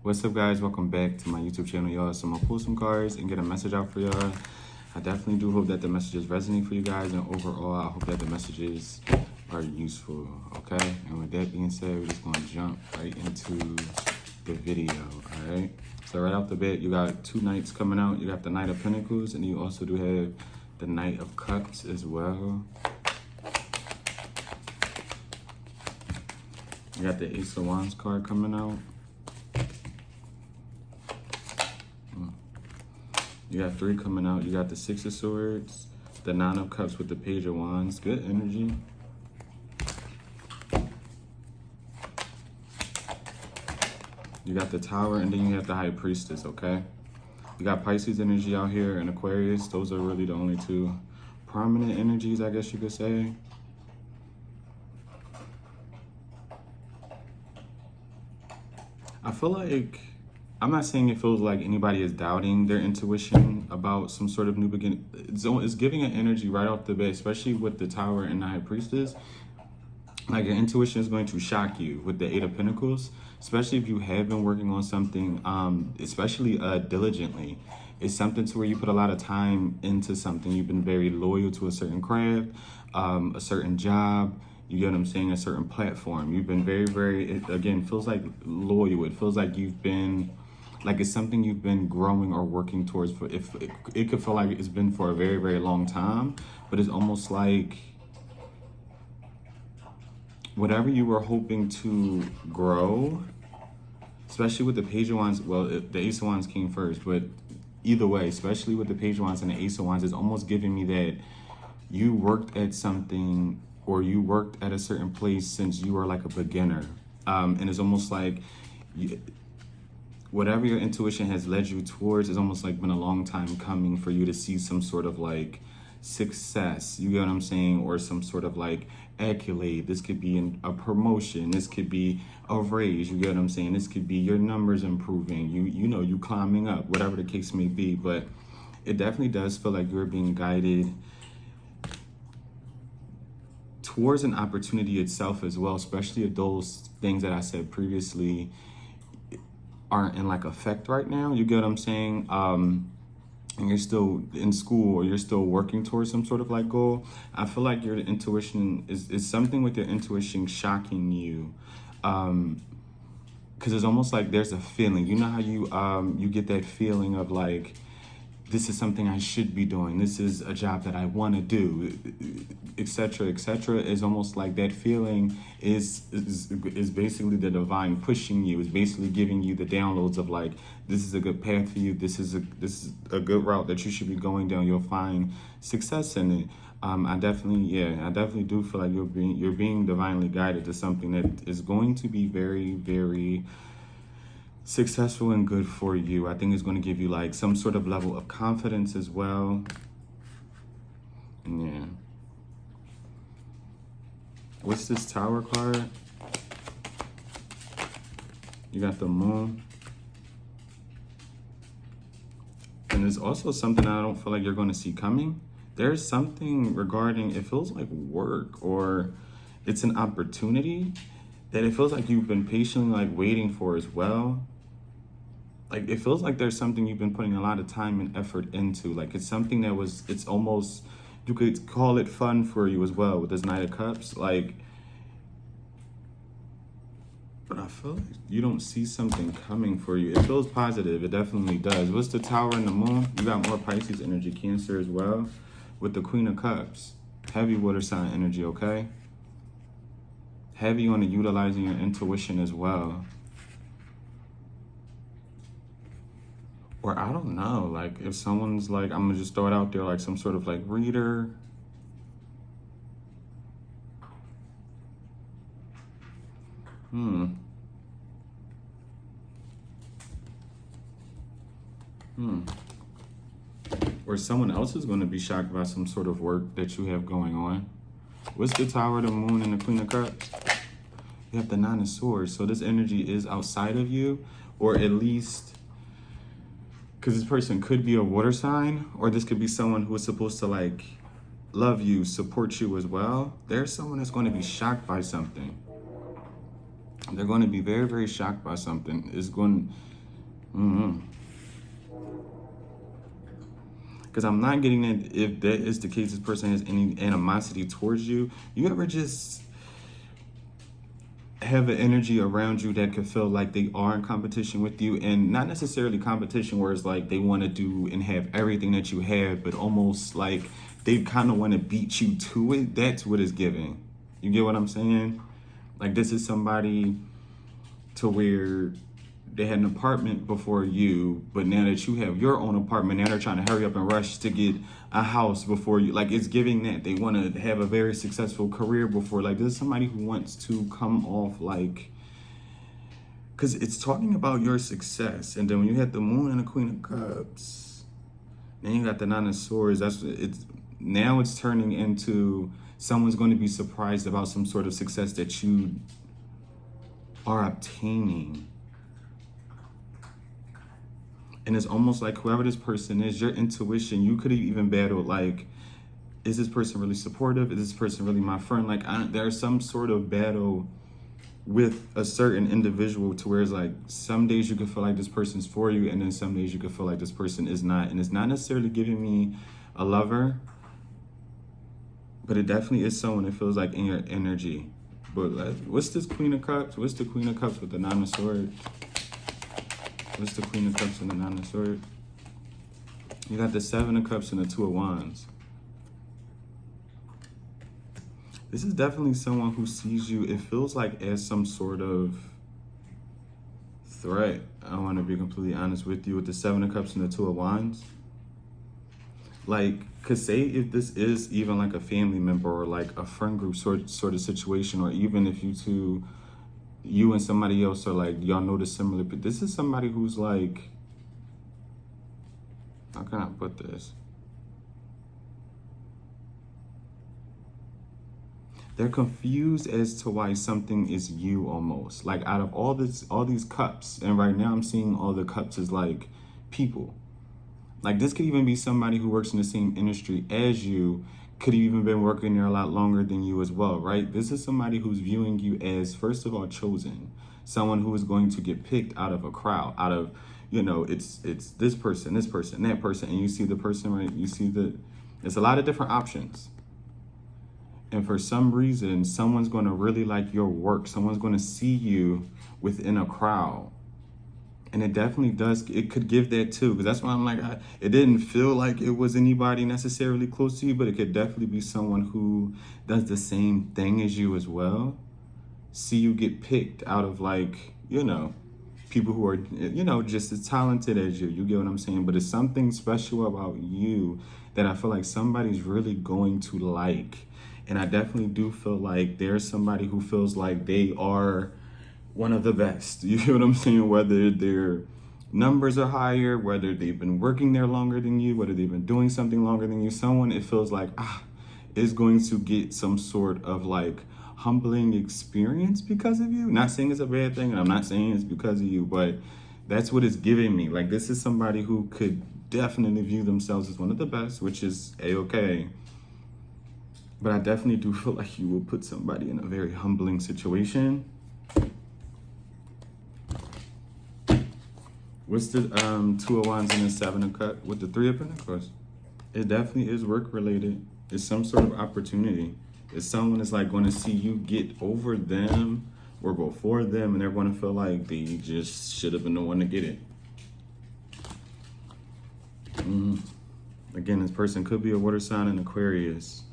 What's up, guys? Welcome back to my YouTube channel, y'all. So I'm gonna pull some cards and get a message out for y'all. I definitely do hope that the messages resonate for you guys, and overall I hope that the messages are useful. Okay, and with that being said, we're just gonna jump right into the video. All right, so right off the bat, you got two knights coming out. You got the Knight of Pentacles, and you also do have the Knight of Cups as well. You got the Ace of Wands card coming out. You got three coming out. You got the Six of Swords, the Nine of Cups with the Page of Wands. Good energy. You got the Tower, and then you have the High Priestess, okay? You got Pisces energy out here and Aquarius. Those are really the only two prominent energies, I guess you could say. I feel like, I'm not saying it feels like anybody is doubting their intuition about some sort of new beginning. It's giving an energy right off the bat, especially with the Tower and the High Priestess. Like, your intuition is going to shock you with the Eight of Pentacles, especially if you have been working on something, especially diligently. It's something to where you put a lot of time into something. You've been very loyal to a certain craft, a certain job. You get what I'm saying? A certain platform. You've been very, it, again, feels like loyal. It feels like you've been, like it's something you've been growing or working towards for, if it could feel like it's been for a very long time, but it's almost like whatever you were hoping to grow, especially with the Page of Wands, well, the Ace of Wands came first, but either way, especially with the Page of Wands and the Ace of Wands, it's almost giving me that you worked at something, or you worked at a certain place since you were like a beginner. And it's almost like whatever your intuition has led you towards, it's almost like been a long time coming for you to see some sort of like success, you get what I'm saying? Or some sort of like accolade. This could be a promotion. This could be a raise, you get what I'm saying? This could be your numbers improving, you know, you climbing up, whatever the case may be. But it definitely does feel like you're being guided towards an opportunity itself as well, especially if those things that I said previously aren't in like effect right now, you get what I'm saying? And you're still in school, or you're still working towards some sort of like goal. I feel like your intuition is something with your intuition shocking you, because it's almost like there's a feeling. You know how you get that feeling of like, this is something I should be doing. This is a job that I want to do, etc., etc. Is almost like that feeling is basically the divine pushing you. Is basically giving you the downloads of like, this is a good path for you. This is a good route that you should be going down. You'll find success in it. I definitely do feel like you're being divinely guided to something that is going to be very successful and good for you. I think it's going to give you like some sort of level of confidence as well. Yeah. What's this Tower card? You got the Moon. And there's also something I don't feel like you're going to see coming. There's something regarding, it feels like work, or it's an opportunity that it feels like you've been patiently like waiting for as well. Like, it feels like there's something you've been putting a lot of time and effort into. Like, it's something that it's almost, you could call it fun for you as well with this Knight of Cups. Like, but I feel like you don't see something coming for you. It feels positive. It definitely does. What's the Tower and the Moon? You got more Pisces energy, Cancer as well, with the Queen of Cups. Heavy water sign energy, okay? Heavy on the utilizing your intuition as well. Or I don't know, like if someone's like, I'm gonna just throw it out there, like some sort of like reader. Or someone else is gonna be shocked by some sort of work that you have going on. What's the Tower, the Moon, and the Queen of Cups? You have the Nine of Swords. So this energy is outside of you, or at least, because this person could be a water sign, or this could be someone who is supposed to like love you, support you as well. There's someone that's going to be shocked by something. They're going to be very shocked by something. Mm-hmm. Because I'm not getting that if that is the case, this person has any animosity towards you. You ever just have an energy around you that could feel like they are in competition with you, and not necessarily competition where it's like they want to do and have everything that you have, but almost like they kind of want to beat you to it. That's what it's giving. You get what I'm saying? Like this is somebody to where they had an apartment before you, but now that you have your own apartment, now they're trying to hurry up and rush to get a house before you. Like it's giving that they want to have a very successful career before. Like this is somebody who wants to come off like, because it's talking about your success. And then when you had the Moon and the Queen of Cups, then you got the Nine of Swords. Now it's turning into someone's going to be surprised about some sort of success that you are obtaining. And it's almost like whoever this person is, your intuition, you could have even battled like, is this person really supportive? Is this person really my friend? Like there's some sort of battle with a certain individual to where it's like some days you can feel like this person's for you, and then some days you can feel like this person is not. And it's not necessarily giving me a lover, but it definitely is someone that feels like in your energy. But like, what's this Queen of Cups? What's the Queen of Cups with the Nine of Swords? What's the Queen of Cups and the Nine of Swords? You got the Seven of Cups and the Two of Wands. This is definitely someone who sees you, it feels like, as some sort of threat. I want to be completely honest with you with the Seven of Cups and the Two of Wands. Like, cause say if this is even like a family member or like a friend group sort of situation, or even if you and somebody else are like, y'all know the similar, but this is somebody who's like, how can I put this? They're confused as to why something is you almost. Like out of all these cups, and right now I'm seeing all the cups as like people. Like this could even be somebody who works in the same industry as you, could have even been working there a lot longer than you as well, right? This is somebody who's viewing you as, first of all, chosen. Someone who is going to get picked out of a crowd, out of, it's this person, that person, and you see the person, right? You see it's a lot of different options. And for some reason, someone's going to really like your work. Someone's going to see you within a crowd. And it definitely does. It could give that too. Because that's why I'm like, it didn't feel like it was anybody necessarily close to you, but it could definitely be someone who does the same thing as you as well. See you get picked out of like, people who are, just as talented as you. You get what I'm saying? But it's something special about you that I feel like somebody's really going to like. And I definitely do feel like there's somebody who feels like they are one of the best. You know what I'm saying? Whether their numbers are higher, whether they've been working there longer than you, whether they've been doing something longer than you, someone it feels like is going to get some sort of like humbling experience because of you. Not saying it's a bad thing, and I'm not saying it's because of you, but that's what it's giving me. Like this is somebody who could definitely view themselves as one of the best, which is a-okay. But I definitely do feel like you will put somebody in a very humbling situation. What's the Two of Wands and the Seven of Cups with the Three of Pentacles? It definitely is work related. It's some sort of opportunity. It's someone is like going to see you get over them or before them, and they're going to feel like they just should have been the one to get it. Again, this person could be a water sign in Aquarius.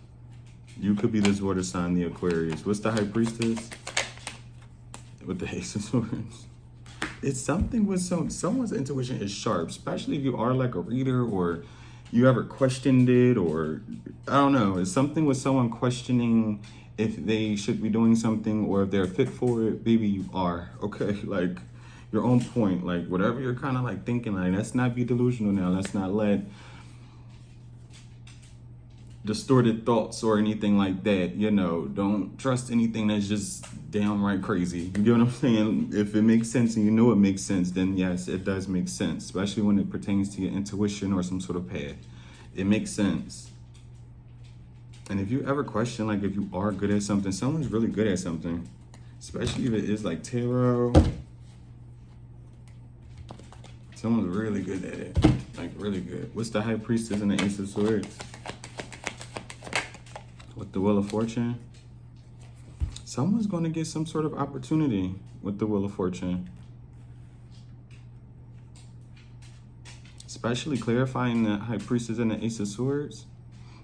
You could be this water sign, the Aquarius. What's the High Priestess? With the Ace of Swords. It's something with someone's intuition is sharp, especially if you are like a reader or you ever questioned it, or I don't know. It's something with someone questioning if they should be doing something or if they're fit for it. Baby, you are. Okay, like you're on point. Like whatever you're kind of like thinking, like let's not be delusional now. Let's not let distorted thoughts or anything like that, don't trust anything that's just downright crazy. You get what I'm saying? If it makes sense and it makes sense, then yes, it does make sense, especially when it pertains to your intuition or some sort of path. It makes sense. And if you ever question, like if you are good at something, someone's really good at something, especially if it is like tarot, Someone's really good at it. Like, really good. What's the High Priestess and the Ace of Swords? With the Wheel of Fortune? Someone's going to get some sort of opportunity with the Wheel of Fortune. Especially clarifying the High Priestess and the Ace of Swords.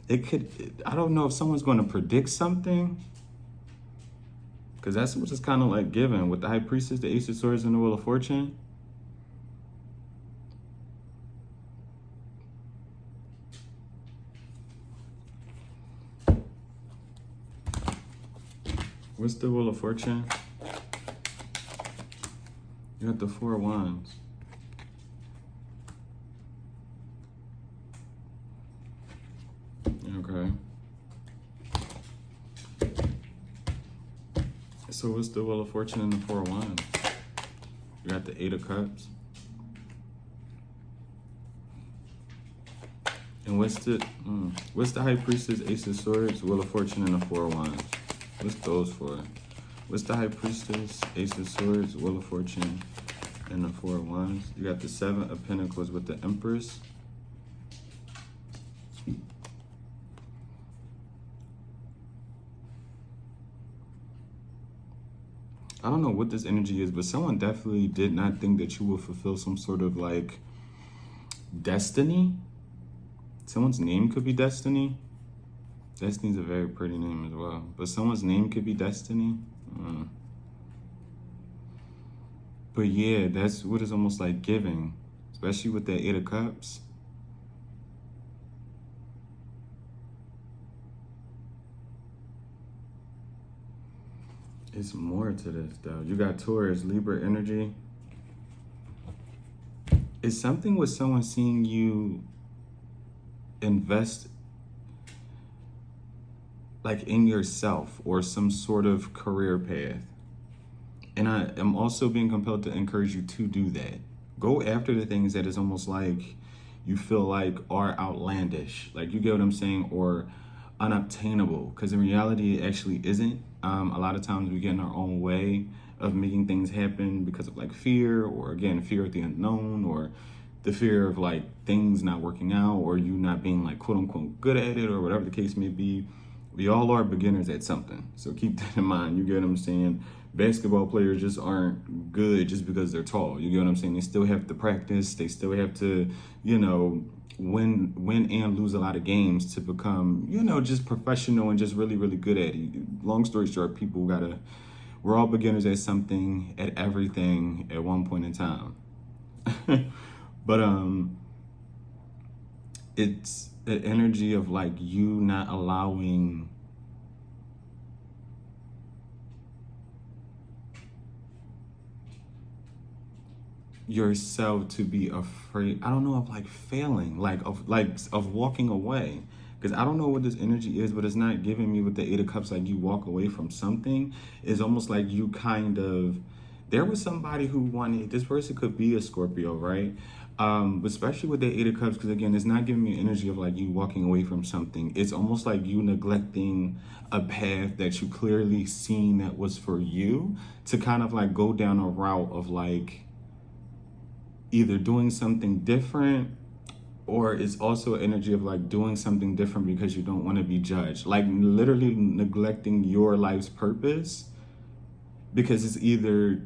It could, I don't know if someone's going to predict something. Because that's what it's kind of like given with the High Priestess, the Ace of Swords, and the Wheel of Fortune. What's the Wheel of Fortune? You got the Four of Wands. Okay. So what's the Wheel of Fortune and the Four of Wands? You got the Eight of Cups. And what's the High Priestess, Ace of Swords, Wheel of Fortune, and the Four of Wands? What's those for? What's the High Priestess, Ace of Swords, Wheel of Fortune, and the Four of Wands? You got the Seven of Pentacles with the Empress. I don't know what this energy is, but someone definitely did not think that you will fulfill some sort of like destiny. Someone's name could be Destiny. Destiny's a very pretty name as well. But someone's name could be Destiny. But yeah, that's what it's almost like giving. Especially with that Eight of Cups. It's more to this though. You got Taurus, Libra energy. It's something with someone seeing you invest like in yourself or some sort of career path. And I am also being compelled to encourage you to do that. Go after the things that is almost like you feel like are outlandish. Like, you get what I'm saying? Or unobtainable. Because in reality, it actually isn't. A lot of times we get in our own way of making things happen because of like fear, or again, fear of the unknown, or the fear of like things not working out, or you not being like quote unquote good at it, or whatever the case may be. We all are beginners at something. So keep that in mind. You get what I'm saying? Basketball players just aren't good just because they're tall. You get what I'm saying? They still have to practice. They still have to, you know, win and lose a lot of games to become, you know, just professional and just really, really good at it. Long story short, we're all beginners at something, at everything at one point in time. But it's the energy of like you not allowing yourself to be afraid. I don't know, of like failing, of walking away. Because I don't know what this energy is, but it's not giving me with the Eight of Cups like you walk away from something. It's almost like you kind of, there was somebody who wanted, this person could be a Scorpio, right? But especially with the Eight of Cups, because again, it's not giving me energy of like you walking away from something. It's almost like you neglecting a path that you clearly seen that was for you, to kind of like go down a route of like either doing something different, or it's also energy of like doing something different because you don't want to be judged. Like literally neglecting your life's purpose because it's either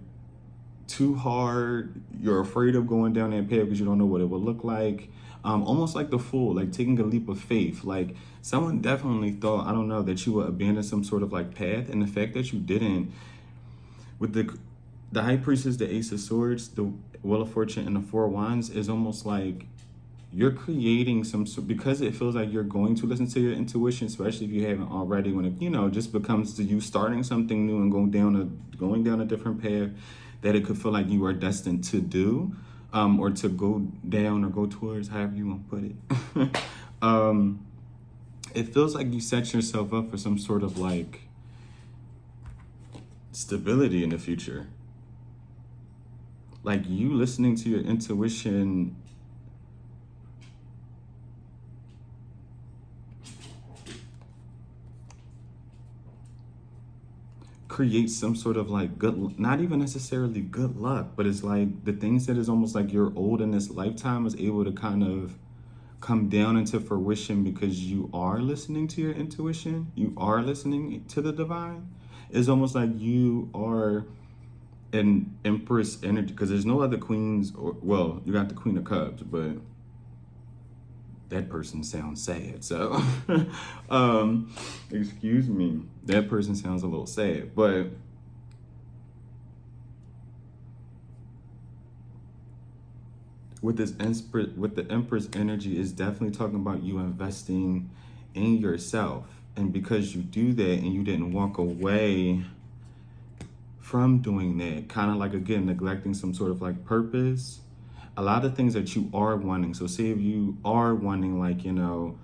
too hard, you're afraid of going down that path because you don't know what it will look like. Almost like the Fool, like taking a leap of faith. Like someone definitely thought, I don't know, that you would abandon some sort of like path, and the fact that you didn't, with the High Priestess, the Ace of Swords, the Wheel of Fortune, and the Four of Wands, is almost like you're creating some, because it feels like you're going to listen to your intuition, especially if you haven't already, when it, you know, just becomes to you starting something new and going down a different path that it could feel like you are destined to do, or to go down or go towards, however you want to put it. It feels like you set yourself up for some sort of like stability in the future. Like you listening to your intuition create some sort of like good, not even necessarily good luck, but it's like the things that is almost like you're old in this lifetime is able to kind of come down into fruition because you are listening to your intuition, you are listening to the divine. It's almost like you are an empress energy, because there's no other queens, or well, you got the Queen of Cups, but that person sounds sad, so excuse me, that person sounds a little sad, but with the Empress energy is definitely talking about you investing in yourself. And because you do that and you didn't walk away from doing that, kind of like, again, neglecting some sort of like purpose, a lot of things that you are wanting. So say if you are wanting, like, you know,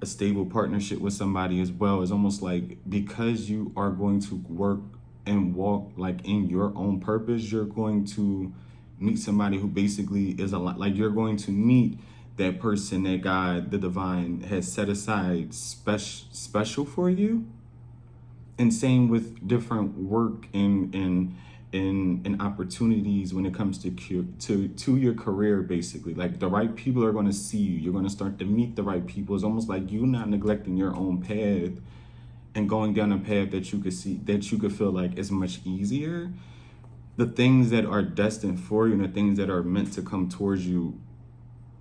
a stable partnership with somebody as well, it's almost like because you are going to work and walk like in your own purpose, you're going to meet somebody who basically is a lot like, you're going to meet that person that God, the divine, has set aside special for you. And same with different work and opportunities when it comes to your career, basically. Like the right people are going to see you. You're going to start to meet the right people. It's almost like you not neglecting your own path and going down a path that you could see, that you could feel like is much easier. The things that are destined for you and the things that are meant to come towards you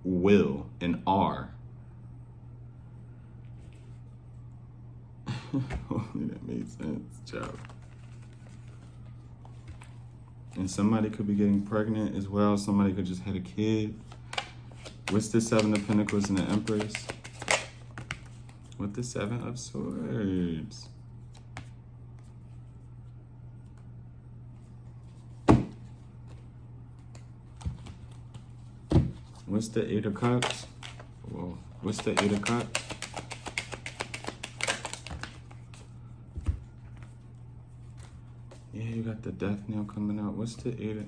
will and are. Hopefully that made sense, child. And somebody could be getting pregnant as well. Somebody could just had a kid. What's the Seven of Pentacles and the Empress? With the Seven of Swords. What's the Eight of Cups? Whoa. What's the Eight of Cups? Yeah, you got the Death nail coming out. What's the Eight of...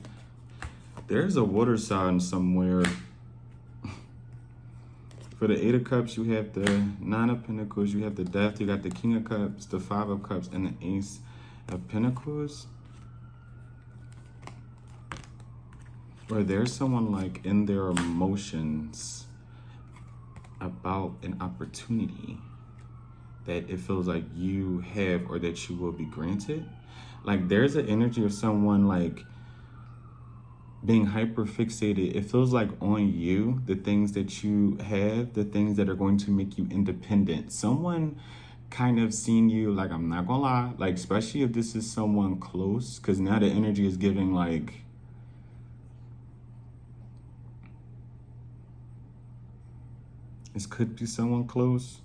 There's a water sign somewhere. For the Eight of Cups, you have the Nine of Pentacles, you have the Death, you got the King of Cups, the Five of Cups, and the Ace of Pentacles. Or there's someone like in their emotions about an opportunity that it feels like you have or that you will be granted. Like there's an energy of someone like being hyper fixated. It feels like on you, the things that you have, the things that are going to make you independent. Someone kind of seeing you, like, I'm not gonna lie, like, especially if this is someone close, because now the energy is giving like, this could be someone close.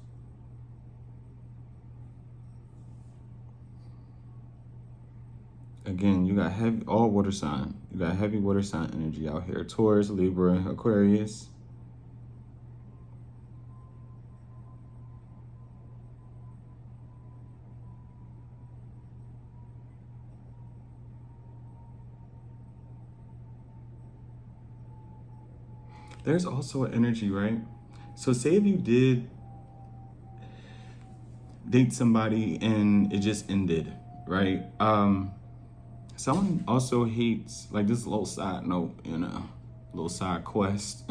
Again, you got heavy, all water sign. You got heavy water sign energy out here. Taurus, Libra, Aquarius. There's also an energy, right? So say if you did date somebody and it just ended, right? Someone also hates, like, this little side note, you know, little side quest.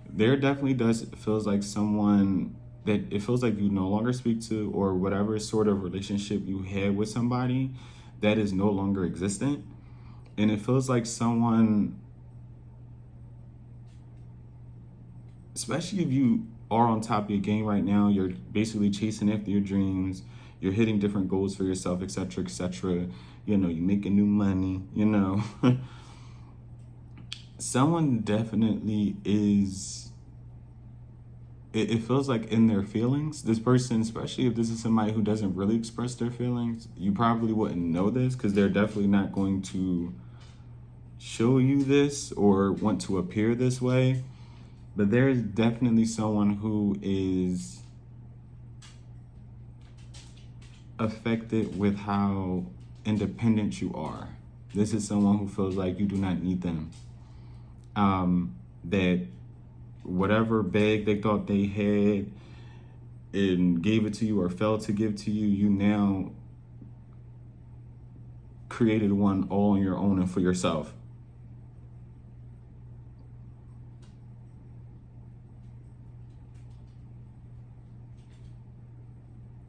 There definitely feels like someone that it feels like you no longer speak to, or whatever sort of relationship you had with somebody that is no longer existent. And it feels like someone, especially if you are on top of your game right now, you're basically chasing after your dreams, you're hitting different goals for yourself, etc., etc. You know, you're making new money, you know. Someone definitely is, it feels like in their feelings. This person, especially if this is somebody who doesn't really express their feelings, you probably wouldn't know this because they're definitely not going to show you this or want to appear this way. But there's definitely someone who is affected with how independent you are. This is someone who feels like you do not need them. That whatever bag they thought they had and gave it to you or failed to give to you, you now created one all on your own and for yourself.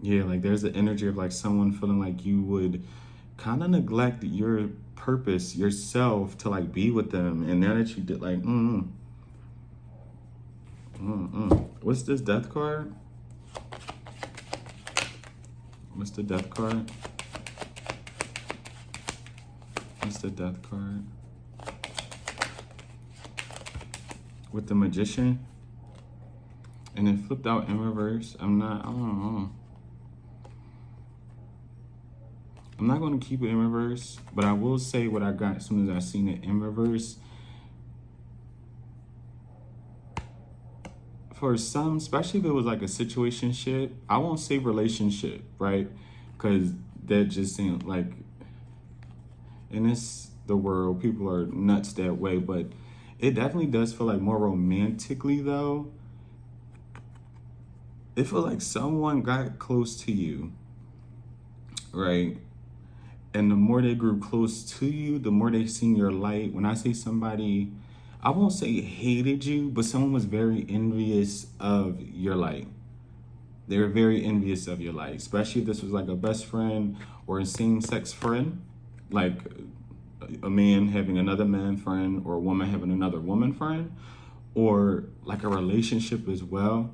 Yeah, like there's the energy of like someone feeling like you would kind of neglect your purpose, yourself, to like be with them. And now that you did, like, what's this death card? What's the death card? What's the death card? With the Magician. And it flipped out in reverse. I don't know. I'm not going to keep it in reverse, but I will say what I got as soon as I seen it in reverse. For some, especially if it was like a situationship, I won't say relationship, right? Because that just seems like, in the world, people are nuts that way, but it definitely does feel like more romantically though. It feels like someone got close to you, right? And the more they grew close to you, the more they seen your light. When I say somebody, I won't say hated you, but someone was very envious of your light. They were very envious of your light, especially if this was like a best friend or a same-sex friend, like a man having another man friend or a woman having another woman friend, or like a relationship as well.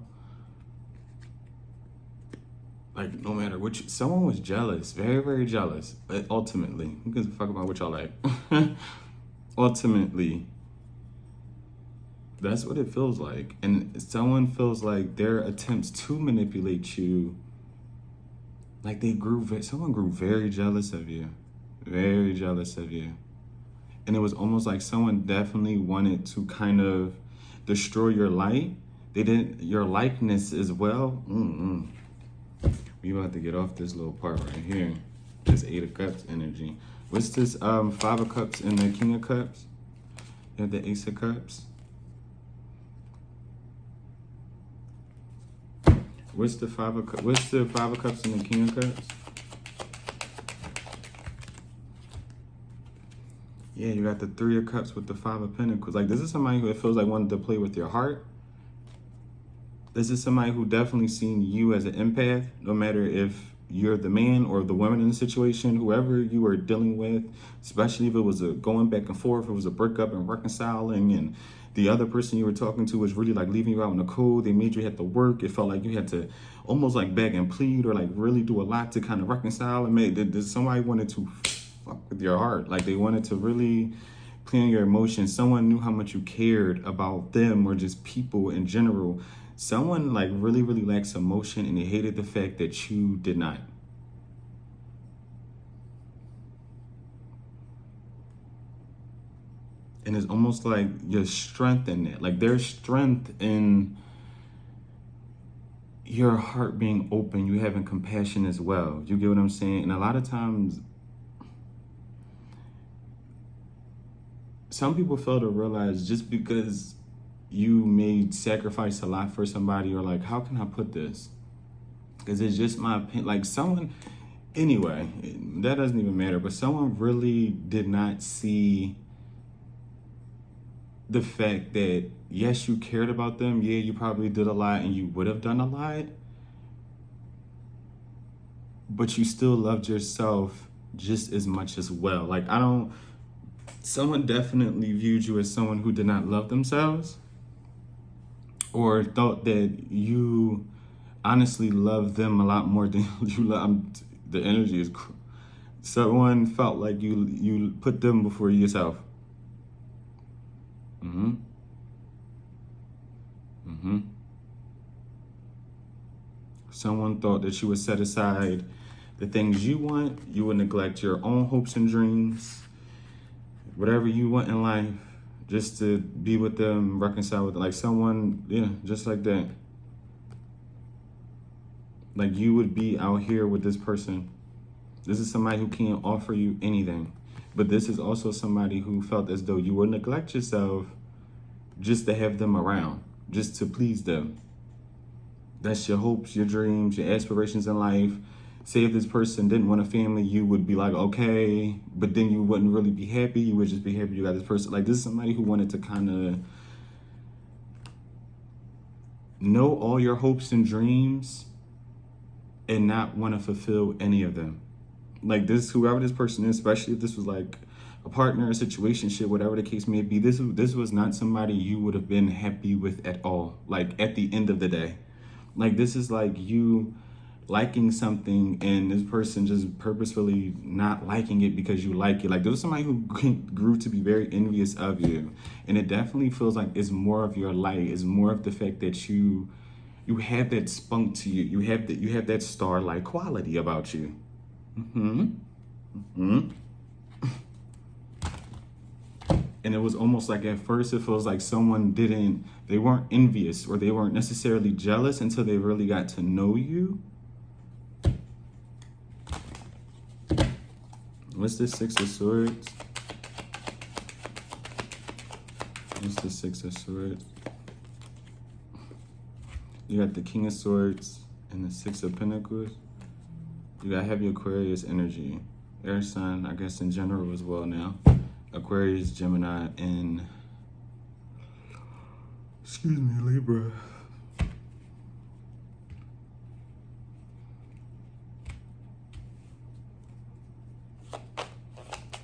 Like, no matter which, someone was jealous, very, very jealous. But ultimately, who gives a fuck about what y'all like? Ultimately, that's what it feels like. And someone feels like their attempts to manipulate you, like someone grew very jealous of you. Very jealous of you. And it was almost like someone definitely wanted to kind of destroy your light. They didn't, your likeness as well. We about to get off this little part right here. This 8 of Cups energy. What's this 5 of Cups and the King of Cups? You have the Ace of Cups. What's the 5 of Cups? What's the 5 of Cups and the King of Cups? Yeah, you got the 3 of Cups with the 5 of Pentacles. Like, this is somebody who it feels like wanted to play with your heart. This is somebody who definitely seen you as an empath, no matter if you're the man or the woman in the situation, whoever you are dealing with, especially if it was a going back and forth, it was a breakup and reconciling, and the other person you were talking to was really like leaving you out in the cold. They made you have to work. It felt like you had to almost like beg and plead or like really do a lot to kind of reconcile. And somebody wanted to fuck with your heart. Like they wanted to really play on your emotions. Someone knew how much you cared about them or just people in general. Someone like really, really lacks emotion and they hated the fact that you did not. And it's almost like your strength in it. Like there's strength in your heart being open, you having compassion as well. You get what I'm saying? And a lot of times, some people fail to realize just because you may sacrifice a lot for somebody, or like, how can I put this? Because it's just my opinion. Like someone, anyway, that doesn't even matter, but someone really did not see the fact that, yes, you cared about them. Yeah, you probably did a lot and you would have done a lot, but you still loved yourself just as much as well. Like, someone definitely viewed you as someone who did not love themselves, or thought that you honestly love them a lot more than you love. The energy is, someone felt like you put them before yourself. Someone thought that you would set aside the things you want. You would neglect your own hopes and dreams, whatever you want in life, just to be with them, reconcile with them. Like someone, yeah, just like that. Like you would be out here with this person. This is somebody who can't offer you anything. But this is also somebody who felt as though you would neglect yourself just to have them around, just to please them. That's your hopes, your dreams, your aspirations in life. say if this person didn't want a family, you would be like, okay, but then you wouldn't really be happy. You would just be happy you got this person. Like, this is somebody who wanted to kind of know all your hopes and dreams and not want to fulfill any of them. Like, this, whoever this person is, especially if this was like a partner, a situationship, whatever the case may be, this was not somebody you would have been happy with at all. Like, at the end of the day, like, this is like you liking something and this person just purposefully not liking it because you like it. Like, there was somebody who grew to be very envious of you, and it definitely feels like it's more of your light. It's more of the fact that you have that spunk to you. You have that star-like quality about you. And it was almost like at first it feels like they weren't envious or they weren't necessarily jealous until they really got to know you. What's the Six of Swords? What's the Six of Swords? You got the King of Swords and the Six of Pentacles. You got heavy Aquarius energy. Air sign, I guess in general as well now. Aquarius, Gemini, and excuse me, Libra.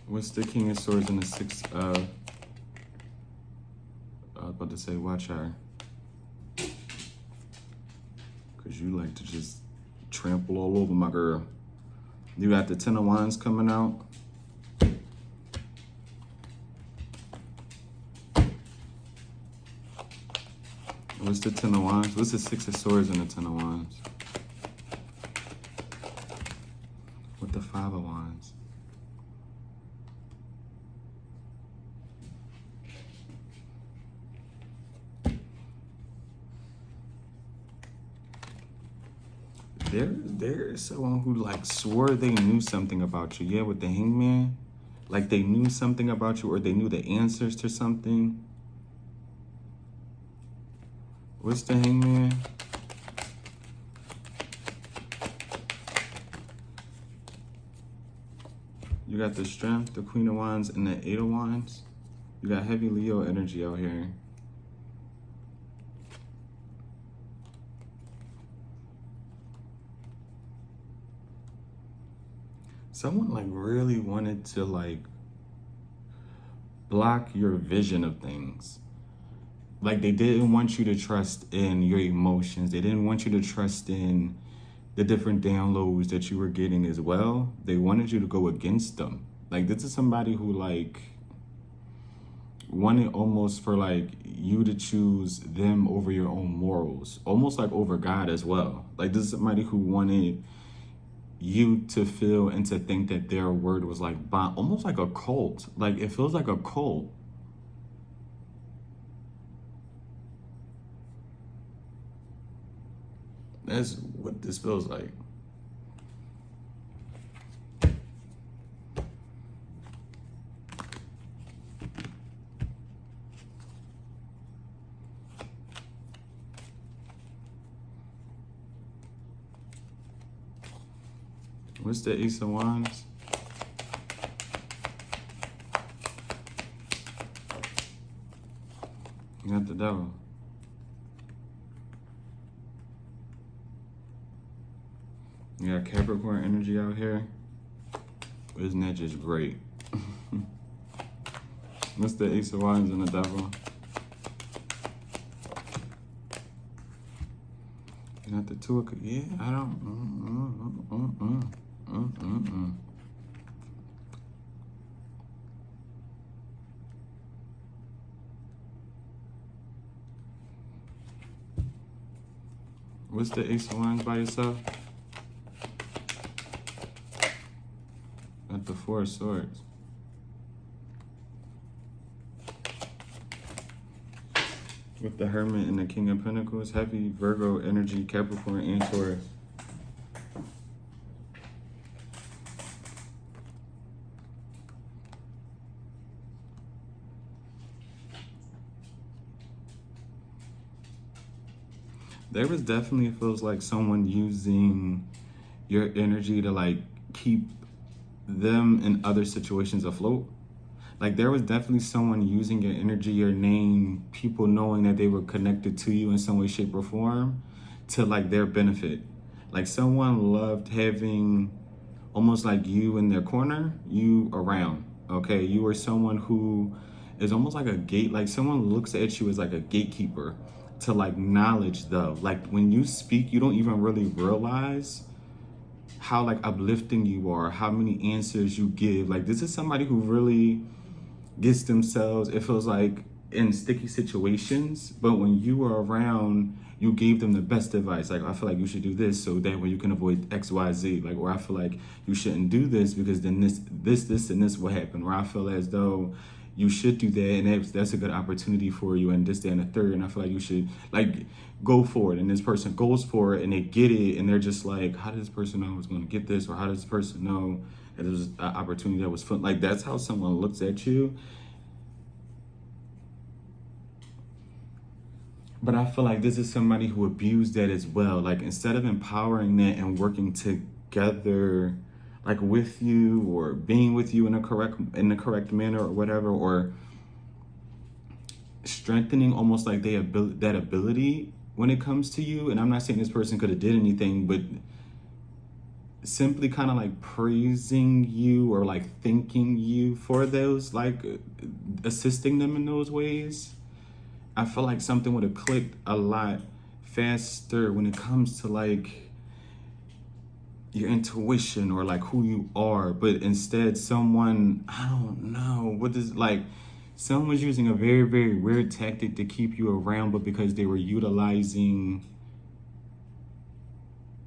What's the King of Swords and the Six of... I was about to say, watch her. Because you like to just trample all over my girl. You got the Ten of Wands coming out. What's the Ten of Wands? What's the Six of Swords and the Ten of Wands? With the Five of Wands. There is someone who like swore they knew something about you. Yeah, with the Hangman. Like they knew something about you or they knew the answers to something. What's the Hangman? You got the Strength, the Queen of Wands, and the Eight of Wands. You got heavy Leo energy out here. Someone like really wanted to like block your vision of things. Like they didn't want you to trust in your emotions. They didn't want you to trust in the different downloads that you were getting as well. They wanted you to go against them. Like this is somebody who like wanted almost for like you to choose them over your own morals, almost like over God as well. Like this is somebody who wanted you to feel and to think that their word was like bond, almost like a cult. Like it feels like a cult. That's what this feels like. What's the Ace of Wands? You got the Devil. You got Capricorn energy out here. Isn't that just great? What's the Ace of Wands and the Devil? You got the Two of... Yeah, I don't... What's the Ace of Wands by yourself? Got the Four of Swords. With the Hermit and the King of Pentacles, heavy Virgo energy, Capricorn and Taurus. There was definitely, it feels like someone using your energy to like keep them in other situations afloat. Like there was definitely someone using your energy, your name, people knowing that they were connected to you in some way, shape, or form to like their benefit. Like someone loved having almost like you in their corner, you around. Okay, you were someone who is almost like a gate, like someone looks at you as like a gatekeeper to like knowledge though. Like when you speak, you don't even really realize how like uplifting you are, how many answers you give. Like this is somebody who really gets themselves, it feels like, in sticky situations, but when you were around, you gave them the best advice. Like, I feel like you should do this so that way you can avoid XYZ. Like, or I feel like you shouldn't do this because then this, and this will happen. Or I feel as though you should do that, and that's a good opportunity for you, and this, that, and the third. And I feel like you should like go for it. And this person goes for it, and they get it, and they're just like, how did this person know I was going to get this? Or how does this person know that there was an opportunity that was fun? Like that's how someone looks at you. But I feel like this is somebody who abused that as well. Like instead of empowering that and working together, like with you or being with you in the correct manner or whatever, or strengthening almost like that ability when it comes to you. And I'm not saying this person could have did anything, but simply kind of like praising you or like thanking you for those, like assisting them in those ways. I feel like something would have clicked a lot faster when it comes to like your intuition or like who you are. But instead someone, I don't know, what is like, someone was using a very, very weird tactic to keep you around, but because they were utilizing,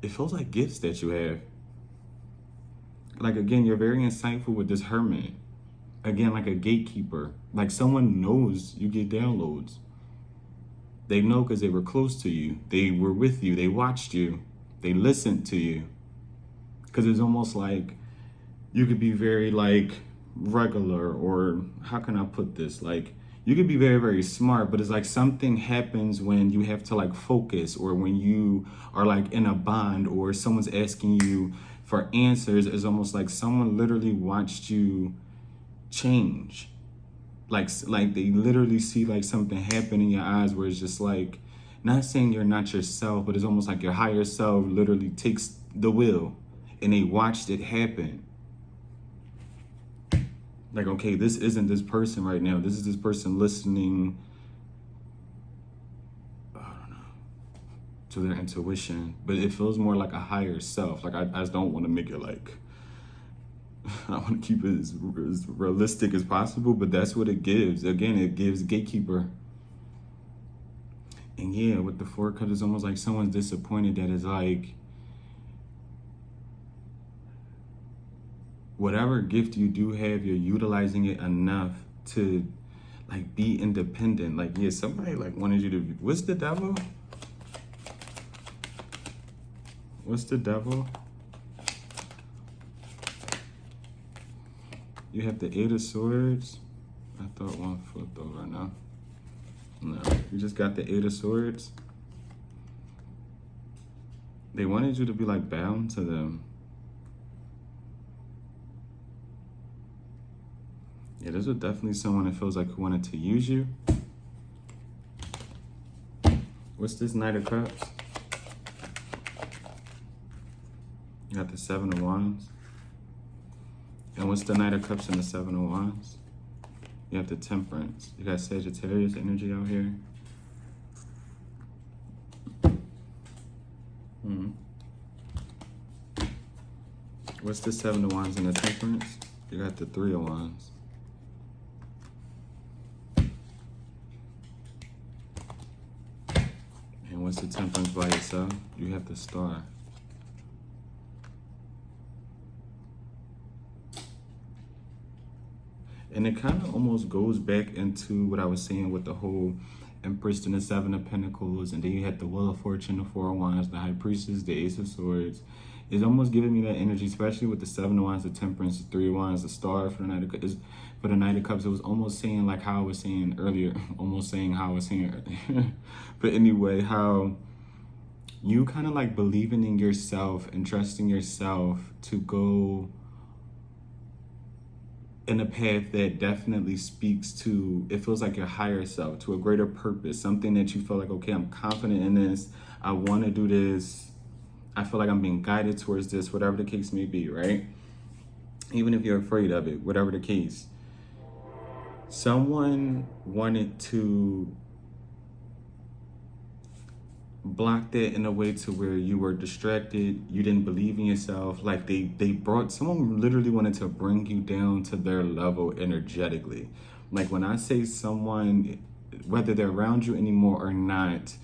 it feels like gifts that you have. Like again, you're very insightful with this hermit. Again, like a gatekeeper. Like someone knows you get downloads. They know because they were close to you. They were with you. They watched you. They listened to you. Because it's almost like you could be very like regular, or how can I put this? Like you could be very, very smart, but it's like something happens when you have to like focus, or when you are like in a bond, or someone's asking you for answers. It's almost like someone literally watched you change. Like they literally see like something happen in your eyes where it's just like, not saying you're not yourself, but it's almost like your higher self literally takes the wheel, and they watched it happen. Like, okay, this isn't this person right now. This is this person listening, I don't know, to their intuition. But it feels more like a higher self. Like I just don't want to make it like, I want to keep it as realistic as possible, but that's what it gives. Again, it gives gatekeeper. And yeah, with the four cut, it's almost like someone's disappointed that it's like, whatever gift you do have, you're utilizing it enough to like be independent. Like, yeah, somebody like wanted you to be, what's the devil? What's the devil? You have the Eight of Swords. I thought one flipped over now. No, you just got the Eight of Swords. They wanted you to be like bound to them. Yeah, this was definitely someone that feels like who wanted to use you. What's this Knight of Cups? You got the Seven of Wands. And what's the Knight of Cups and the Seven of Wands? You have the Temperance. You got Sagittarius energy out here. What's the Seven of Wands and the Temperance? You got the Three of Wands. And what's the Temperance by yourself? You have the Star. And it kind of almost goes back into what I was saying with the whole Empress and the Seven of Pentacles, and then you had the Wheel of Fortune, the Four of Wands, the High Priestess, the Ace of Swords. It's almost giving me that energy, especially with the Seven of Wands, the Temperance, the Three of Wands, the Star for the Knight of Cups. For the Knight of Cups, it was almost saying like how I was saying earlier, almost saying how I was saying earlier. But anyway, how you kind of like believing in yourself and trusting yourself to go in a path that definitely speaks to, it feels like your higher self, to a greater purpose, something that you feel like, okay, I'm confident in this, I want to do this, I feel like I'm being guided towards this, whatever the case may be, right? Even if you're afraid of it, whatever the case. Someone wanted to block that in a way to where you were distracted, you didn't believe in yourself. Like they brought, someone literally wanted to bring you down to their level energetically. Like when I say someone, whether they're around you anymore or not,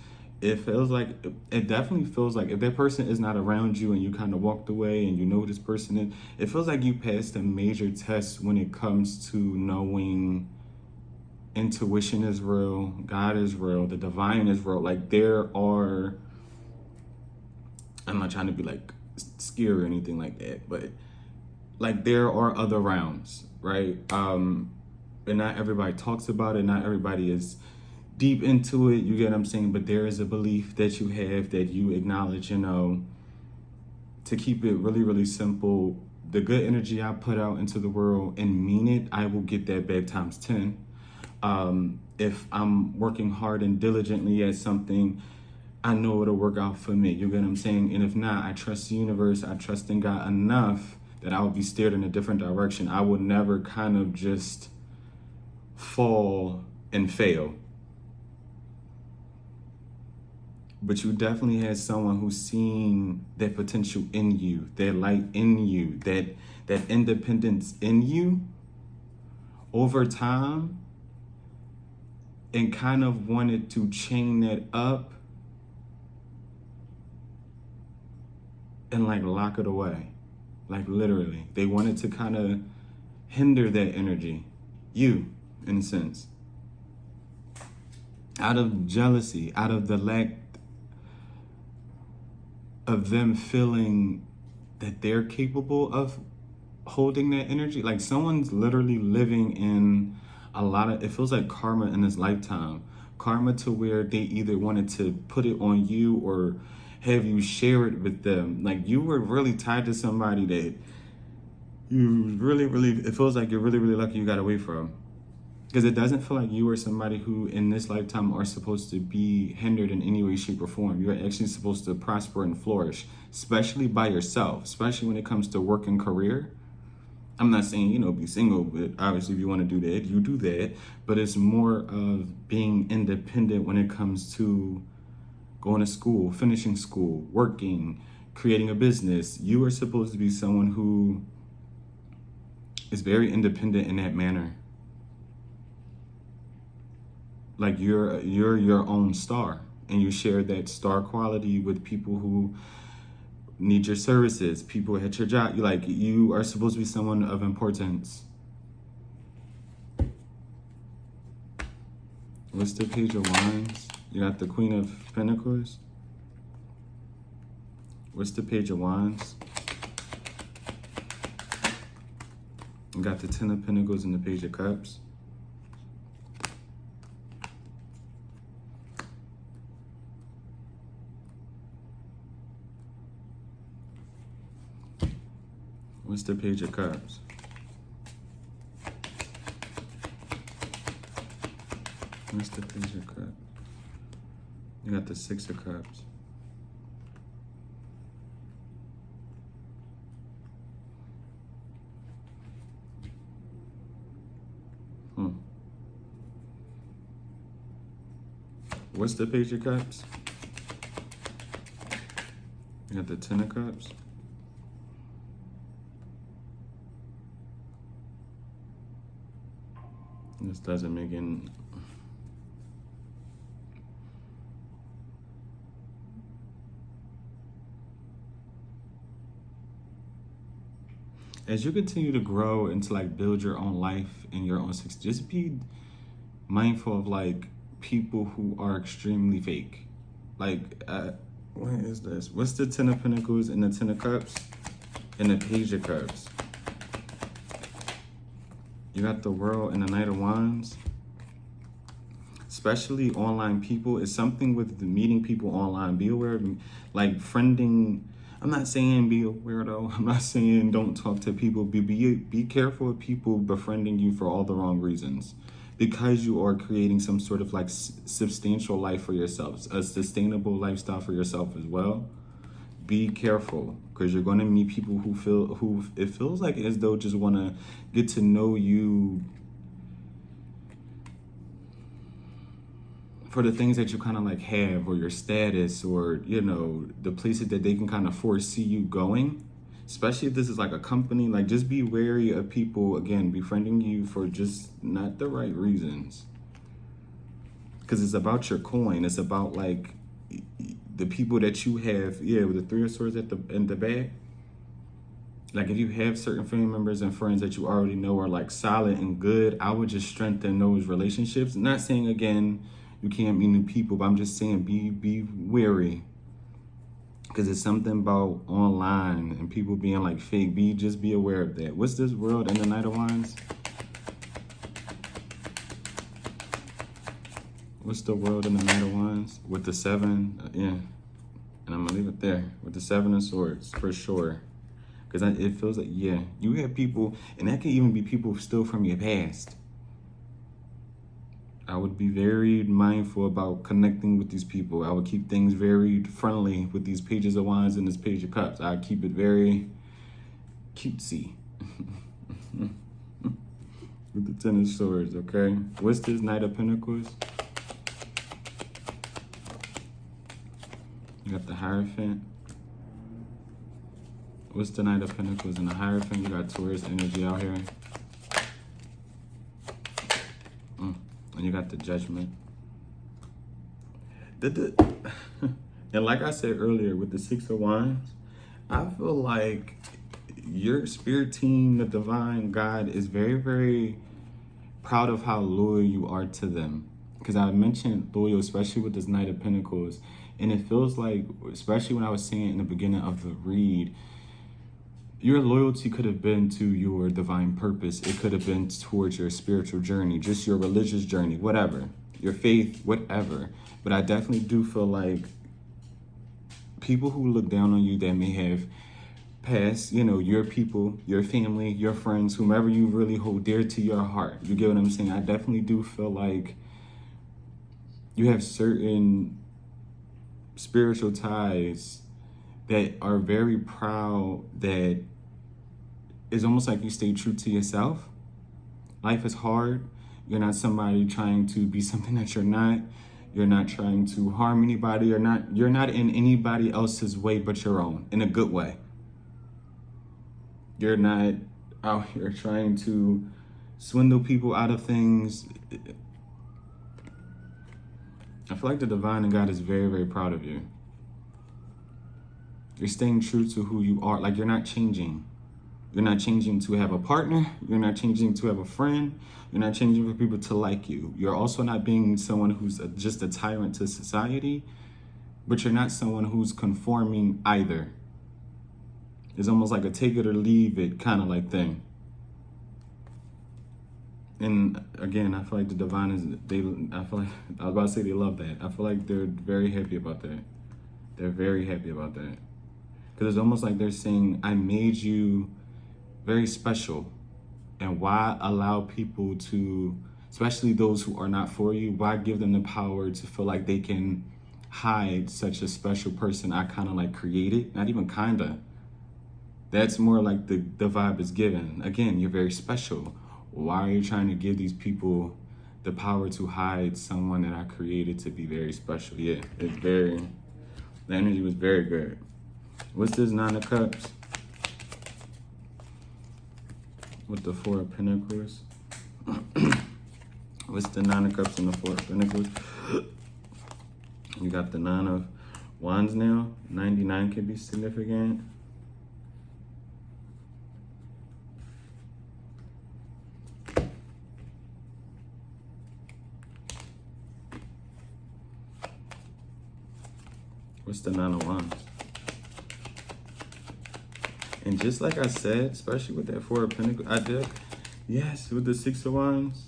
it feels like, it definitely feels like if that person is not around you and you kind of walked away and you know who this person is, it feels like you passed a major test when it comes to knowing intuition is real, God is real, the divine is real. Like there are, I'm not trying to be like scary or anything like that, but like there are other realms, right? And not everybody talks about it, not everybody is deep into it, you get what I'm saying? But there is a belief that you have, that you acknowledge, you know, to keep it really, really simple, the good energy I put out into the world and mean it, I will get that back times 10. If I'm working hard and diligently at something, I know it'll work out for me. You get what I'm saying? And if not, I trust the universe, I trust in God enough that I will be steered in a different direction. I will never kind of just fall and fail. But you definitely had someone who's seen that potential in you, that light in you, that independence in you over time, and kind of wanted to chain that up and like lock it away. Like literally, they wanted to kind of hinder that energy, you, in a sense, out of jealousy, out of the lack of them feeling that they're capable of holding that energy. Like someone's literally living in a lot of, it feels like karma in this lifetime. Karma to where they either wanted to put it on you or have you share it with them. Like you were really tied to somebody that you really, really, it feels like you're really, really lucky you got away from. Because it doesn't feel like you are somebody who in this lifetime are supposed to be hindered in any way, shape, or form. You're actually supposed to prosper and flourish, especially by yourself, especially when it comes to work and career. I'm not saying, you know, be single, but obviously if you want to do that, you do that. But it's more of being independent when it comes to going to school, finishing school, working, creating a business. You are supposed to be someone who is very independent in that manner. Like you're your own star, and you share that star quality with people who need your services, people at your job. You are supposed to be someone of importance. What's the Page of Wands? You got the Queen of Pentacles. What's the Page of Wands? You got the Ten of Pentacles and the Page of Cups. What's the Page of Cups? What's the Page of Cups? You got the Six of Cups. What's the Page of Cups? You got the Ten of Cups. This doesn't make any... As you continue to grow and to like build your own life and your own success, just be mindful of like people who are extremely fake. Like, what is this? What's the Ten of Pentacles and the Ten of Cups and the Page of Cups? You got the World and the Knight of Wands. especially online people. It's something with the meeting people online. Be aware of, like, friending. I'm not saying be a weirdo. I'm not saying don't talk to people. Be careful of people befriending you for all the wrong reasons, because you are creating some sort of like substantial life for yourselves, a sustainable lifestyle for yourself as well. Be careful, because you're going to meet people who it feels like as though just want to get to know you for the things that you kind of like have, or your status, or, you know, the places that they can kind of foresee you going. Especially if this is like a company, like, just be wary of people, again, befriending you for just not the right reasons. Because it's about your coin. It's about like the people that you have, with the Three of Swords in the back. Like, if you have certain family members and friends that you already know are like solid and good, I would just strengthen those relationships. Not saying, again, you can't meet new people, but I'm just saying be wary. Because it's something about online and people being like fake. Just be aware of that. What's this World and the Knight of Wands? What's the World and the Knight of Wands? With the 7, and I'm gonna leave it there. With the 7 of Swords, for sure. Because it feels like, you have people, and that can even be people still from your past. I would be very mindful about connecting with these people. I would keep things very friendly with these Pages of Wands and this Page of Cups. I'd keep it very cutesy. With the 10 of Swords, okay? What's this Knight of Pentacles? You got the Hierophant. What's the Knight of Pentacles and the Hierophant? You got Taurus energy out here. And you got the Judgment. And like I said earlier, with the 6 of Wands, I feel like your spirit team, the divine God, is very, very proud of how loyal you are to them. Because I mentioned loyal, especially with this Knight of Pentacles. And it feels like, especially when I was saying in the beginning of the read, your loyalty could have been to your divine purpose. It could have been towards your spiritual journey, just your religious journey, whatever, your faith, whatever. But I definitely do feel like people who look down on you that may have passed, your people, your family, your friends, whomever you really hold dear to your heart. You get what I'm saying? I definitely do feel like you have certain spiritual ties that are very proud, that it's almost like you stay true to yourself. Life is hard. You're not somebody trying to be something that you're not. You're not trying to harm anybody. You're not in anybody else's way but your own, in a good way. You're not out here trying to swindle people out of things. I feel like the divine and God is very, very proud of you. You're staying true to who you are. Like, you're not changing. You're not changing to have a partner. You're not changing to have a friend. You're not changing for people to like you. You're also not being someone who's just a tyrant to society, but you're not someone who's conforming either. It's almost like a take it or leave it kind of like thing. And again, I feel like the divine I was about to say they love that. I feel like they're very happy about that. They're very happy about that. Because it's almost like they're saying, I made you very special. And why allow people to, especially those who are not for you, why give them the power to feel like they can hide such a special person I kind of like created? Not even kinda. That's more like the vibe is given. Again, you're very special. Why are you trying to give these people the power to hide someone that I created to be very special? Yeah, the energy was very good. What's this 9 of Cups? With the 4 of Pentacles. What's the 9 of Cups and the 4 of Pentacles? You got the 9 of Wands now. 99 could be significant. What's the 9 of Wands? And just like I said, especially with that 4 of Pentacles, yes, with the 6 of Wands,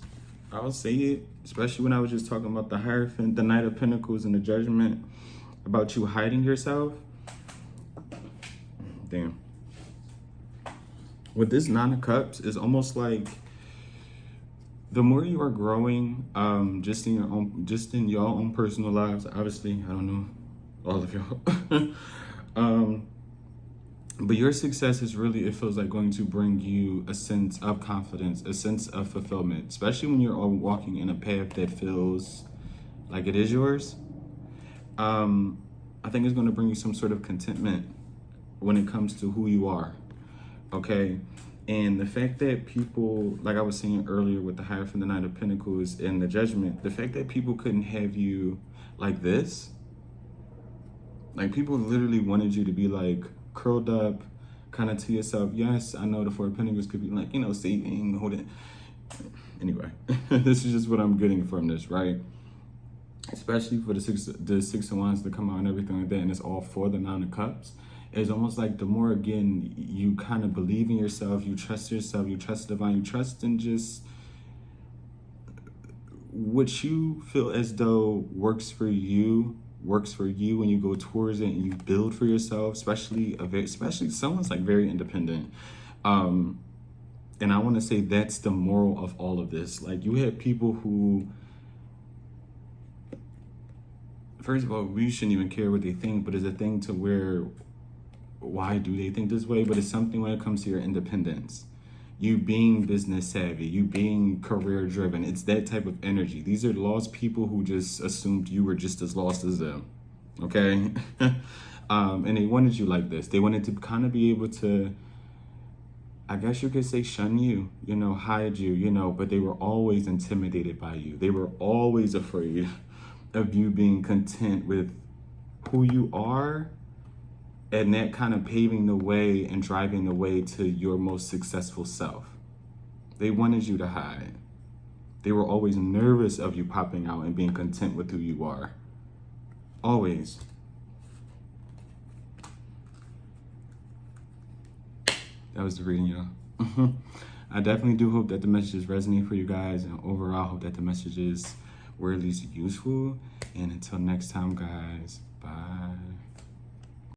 I'll say it, especially when I was just talking about the Hierophant, the Knight of Pentacles, and the Judgment, about you hiding yourself. Damn. With this Nine of Cups, it's almost like the more you are growing, just in your own personal lives. Obviously, I don't know all of y'all. But your success is really, it feels like, going to bring you a sense of confidence, a sense of fulfillment, especially when you're walking in a path that feels like it is yours. I think it's going to bring you some sort of contentment when it comes to who you are, okay? And the fact that people, like I was saying earlier with the Hierophant, the Knight of Pentacles, and the Judgment, the fact that people couldn't have you like this, like people literally wanted you to be like curled up, kind of to yourself. Yes, I know the Four of Pentacles could be like, you know, saving, holding. Anyway, this is just what I'm getting from this, right? Especially for the six of Wands to come out and everything like that, and it's all for the Nine of Cups. It's almost like the more, again, you kind of believe in yourself, you trust divine, you trust in just what you feel as though works for you, and you go towards it and you build for yourself, especially someone's like very independent. And I want to say that's the moral of all of this. Like, you have people who, first of all, we shouldn't even care what they think, but it's a thing to where, why do they think this way? But it's something when it comes to your independence, you being business savvy, you being career driven. It's that type of energy. These are lost people who just assumed you were just as lost as them, okay? And they wanted you like this. They wanted to kind of be able to, I guess you could say, shun you, you know, hide you, you know, but they were always intimidated by you. They were always afraid of you being content with who you are, and that kind of paving the way and driving the way to your most successful self. They wanted you to hide. They were always nervous of you popping out and being content with who you are. Always. That was the reading, y'all. I definitely do hope that the messages resonate for you guys, and overall hope that the messages were at least useful. And until next time, guys, bye.